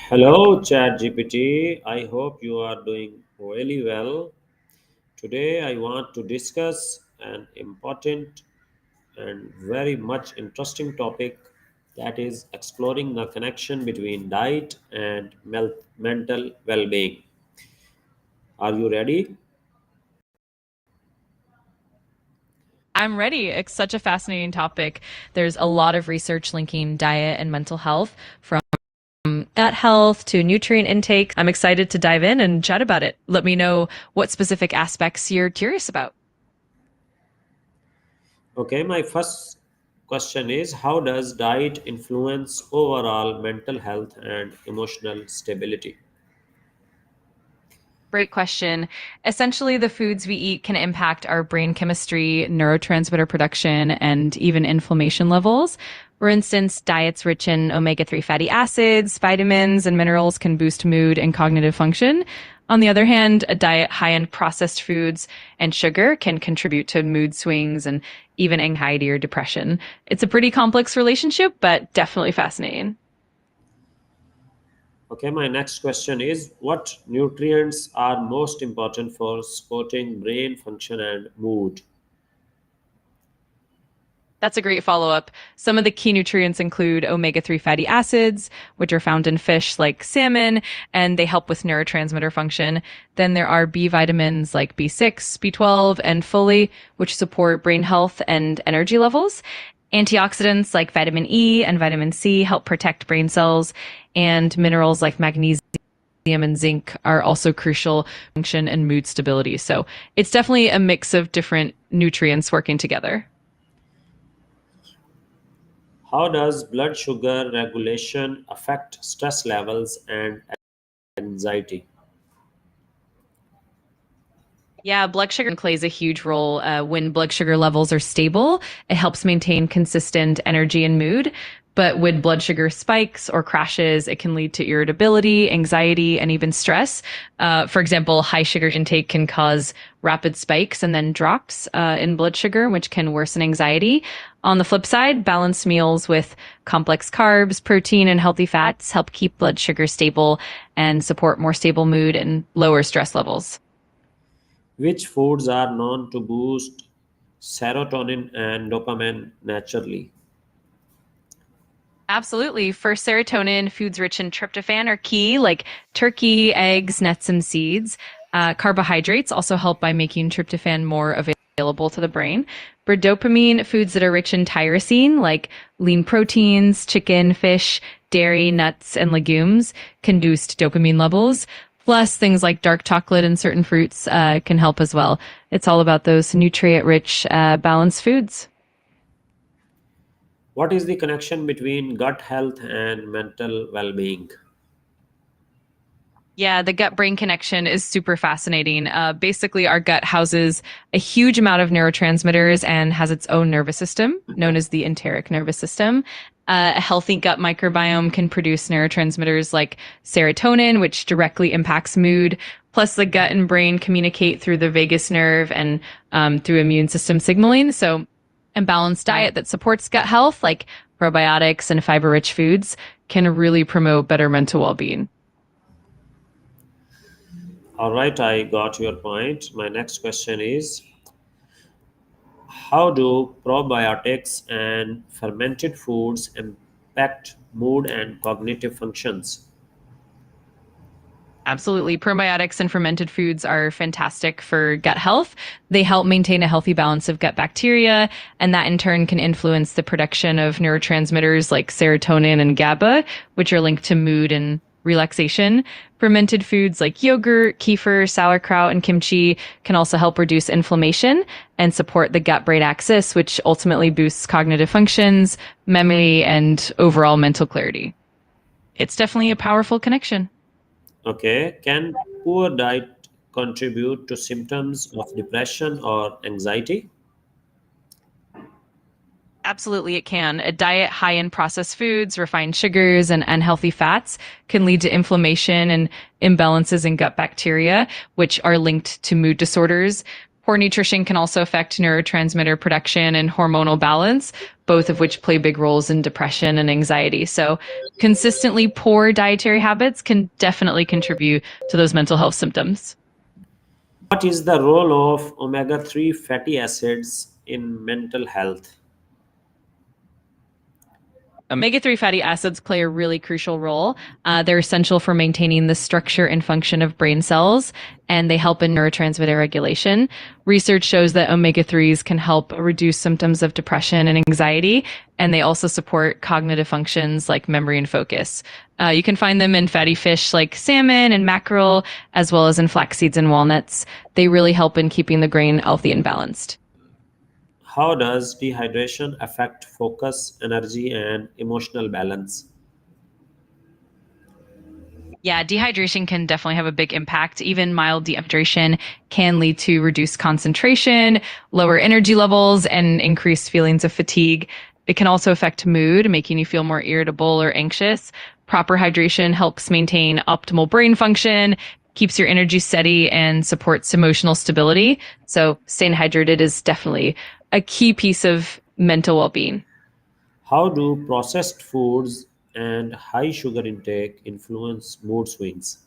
Hello, ChatGPT. I hope you are doing really well. Today, I want to discuss an important and very much interesting topic that is exploring the connection between diet and mental well being. Are you ready? I'm ready. It's such a fascinating topic. There's a lot of research linking diet and mental health from gut health to nutrient intake. I'm excited to dive in and chat about it. Let me know what specific aspects you're curious about. Okay, my first question is: how does diet influence overall mental health and emotional stability? Great question. Essentially, the foods we eat can impact our brain chemistry, neurotransmitter production, and even inflammation levels. For instance, diets rich in omega-3 fatty acids, vitamins, and minerals can boost mood and cognitive function. On the other hand, a diet high in processed foods and sugar can contribute to mood swings and even anxiety or depression. It's a pretty complex relationship, but definitely fascinating. Okay, my next question is: what nutrients are most important for supporting brain function and mood? That's a great follow up. Some of the key nutrients include omega-3 fatty acids, which are found in fish like salmon, and they help with neurotransmitter function. Then there are B vitamins like B6, B12, and folate, which support brain health and energy levels. Antioxidants like vitamin E and vitamin C help protect brain cells, and minerals like magnesium and zinc are also crucial for function and mood stability. So it's definitely a mix of different nutrients working together. How does blood sugar regulation affect stress levels and anxiety? Yeah, blood sugar plays a huge role. When blood sugar levels are stable, it helps maintain consistent energy and mood. But when blood sugar spikes or crashes, it can lead to irritability, anxiety, and even stress. For example, high sugar intake can cause rapid spikes and then drops in blood sugar, which can worsen anxiety. On the flip side, balanced meals with complex carbs, protein, and healthy fats help keep blood sugar stable and support more stable mood and lower stress levels. Which foods are known to boost serotonin and dopamine naturally? Absolutely. For serotonin, foods rich in tryptophan are key, like turkey, eggs, nuts, and seeds. Carbohydrates also help by making tryptophan more available to the brain. For dopamine, foods that are rich in tyrosine, like lean proteins, chicken, fish, dairy, nuts, and legumes, can boost dopamine levels. Plus, things like dark chocolate and certain fruits can help as well. It's all about those nutrient rich, balanced foods. What is the connection between gut health and mental well being? Yeah, the gut brain connection is super fascinating. Basically, our gut houses a huge amount of neurotransmitters and has its own nervous system, known as the enteric nervous system. A healthy gut microbiome can produce neurotransmitters like serotonin, which directly impacts mood. Plus, the gut and brain communicate through the vagus nerve and through immune system signaling. So, a balanced diet that supports gut health, like probiotics and fiber rich foods, can really promote better mental well being. All right, I got your point. My next question is: how do probiotics and fermented foods impact mood and cognitive functions? Absolutely. Probiotics and fermented foods are fantastic for gut health. They help maintain a healthy balance of gut bacteria, and that in turn can influence the production of neurotransmitters like serotonin and GABA, which are linked to mood and relaxation. Fermented foods like yogurt, kefir, sauerkraut, and kimchi can also help reduce inflammation and support the gut brain axis, which ultimately boosts cognitive functions, memory, and overall mental clarity. It's definitely a powerful connection. Okay, can poor diet contribute to symptoms of depression or anxiety? Absolutely, it can. A diet high in processed foods, refined sugars, and unhealthy fats can lead to inflammation and imbalances in gut bacteria, which are linked to mood disorders. Poor nutrition can also affect neurotransmitter production and hormonal balance, both of which play big roles in depression and anxiety. So, consistently poor dietary habits can definitely contribute to those mental health symptoms. What is the role of omega 3 fatty acids in mental health? Omega 3 fatty acids play a really crucial role. They're essential for maintaining the structure and function of brain cells, and they help in neurotransmitter regulation. Research shows that omega 3s can help reduce symptoms of depression and anxiety, and they also support cognitive functions like memory and focus. You can find them in fatty fish like salmon and mackerel, as well as in flax seeds and walnuts. They really help in keeping the brain healthy and balanced. How does dehydration affect focus, energy, and emotional balance? Yeah, dehydration can definitely have a big impact. Even mild dehydration can lead to reduced concentration, lower energy levels, and increased feelings of fatigue. It can also affect mood, making you feel more irritable or anxious. Proper hydration helps maintain optimal brain function, keeps your energy steady, and supports emotional stability. So, staying hydrated is definitely a key piece of mental well being. How do processed foods and high sugar intake influence mood swings?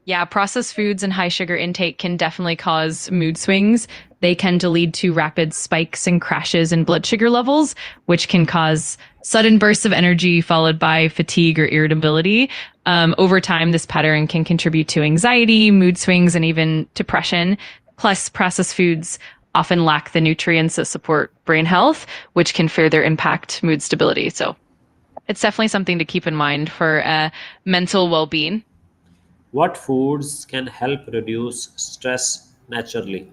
Yeah, processed foods and high sugar intake can definitely cause mood swings. They tend to lead to rapid spikes and crashes in blood sugar levels, which can cause sudden bursts of energy followed by fatigue or irritability. Over time, this pattern can contribute to anxiety, mood swings, and even depression. Plus, processed foods often lack the nutrients that support brain health, which can further impact mood stability. So, it's definitely something to keep in mind for mental well being. What foods can help reduce stress naturally?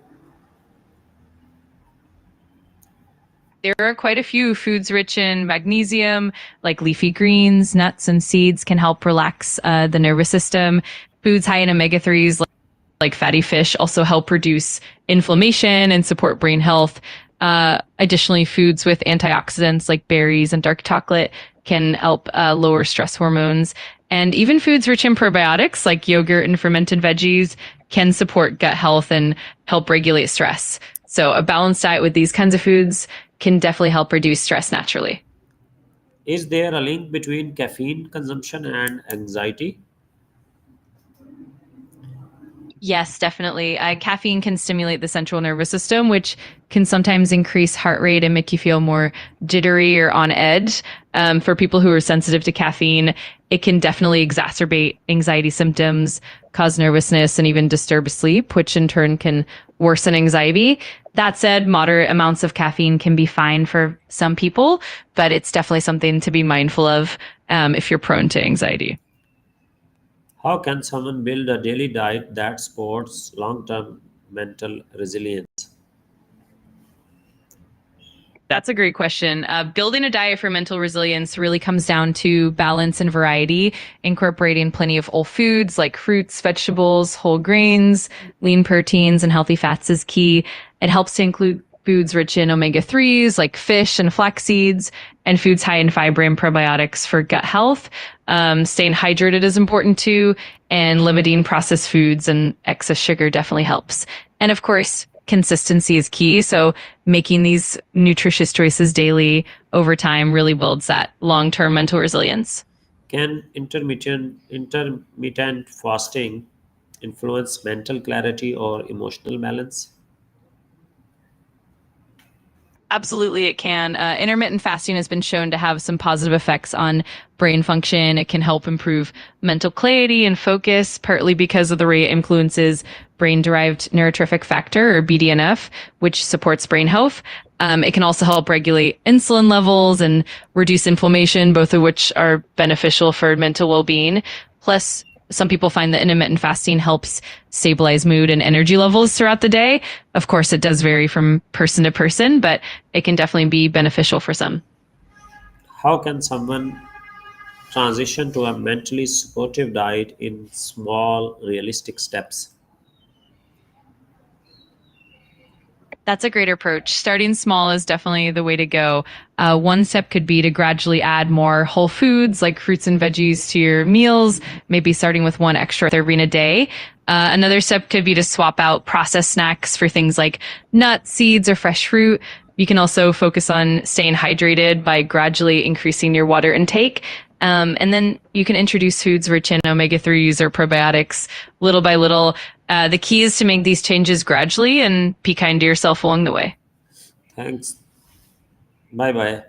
There are quite a few foods rich in magnesium, like leafy greens, nuts, and seeds can help relax the nervous system. Foods high in omega 3s, like fatty fish, also help reduce inflammation and support brain health. Additionally, foods with antioxidants like berries and dark chocolate can help lower stress hormones. And even foods rich in probiotics like yogurt and fermented veggies can support gut health and help regulate stress. So, a balanced diet with these kinds of foods can definitely help reduce stress naturally. Is there a link between caffeine consumption and anxiety? Yes, definitely. Caffeine can stimulate the central nervous system, which can sometimes increase heart rate and make you feel more jittery or on edge. For people who are sensitive to caffeine, it can definitely exacerbate anxiety symptoms, cause nervousness, and even disturb sleep, which in turn can worsen anxiety. That said, moderate amounts of caffeine can be fine for some people, but it's definitely something to be mindful of if you're prone to anxiety. How can someone build a daily diet that supports long term mental resilience? That's a great question. Building a diet for mental resilience really comes down to balance and variety, incorporating plenty of whole foods like fruits, vegetables, whole grains, lean proteins, and healthy fats is key. It helps to include foods rich in omega 3s like fish and flax seeds, and foods high in fiber and probiotics for gut health. Staying hydrated is important too, and limiting processed foods and excess sugar definitely helps. And of course, consistency is key. So making these nutritious choices daily over time really builds that long-term mental resilience. Can intermittent fasting influence mental clarity or emotional balance? Absolutely, it can. Intermittent fasting has been shown to have some positive effects on brain function. It can help improve mental clarity and focus, partly because of the way it influences brain derived neurotrophic factor, or BDNF, which supports brain health. It can also help regulate insulin levels and reduce inflammation, both of which are beneficial for mental well being. Plus, some people find that intermittent fasting helps stabilize mood and energy levels throughout the day. Of course, it does vary from person to person, but it can definitely be beneficial for some. How can someone transition to a mentally supportive diet in small, realistic steps? That's a great approach. Starting small is definitely the way to go. One step could be to gradually add more whole foods like fruits and veggies to your meals, maybe starting with one extra serving a day. Another step could be to swap out processed snacks for things like nuts, seeds, or fresh fruit. You can also focus on staying hydrated by gradually increasing your water intake. And then you can introduce foods rich in omega-3s or probiotics little by little. The key is to make these changes gradually and be kind to yourself along the way. Thanks. Bye bye.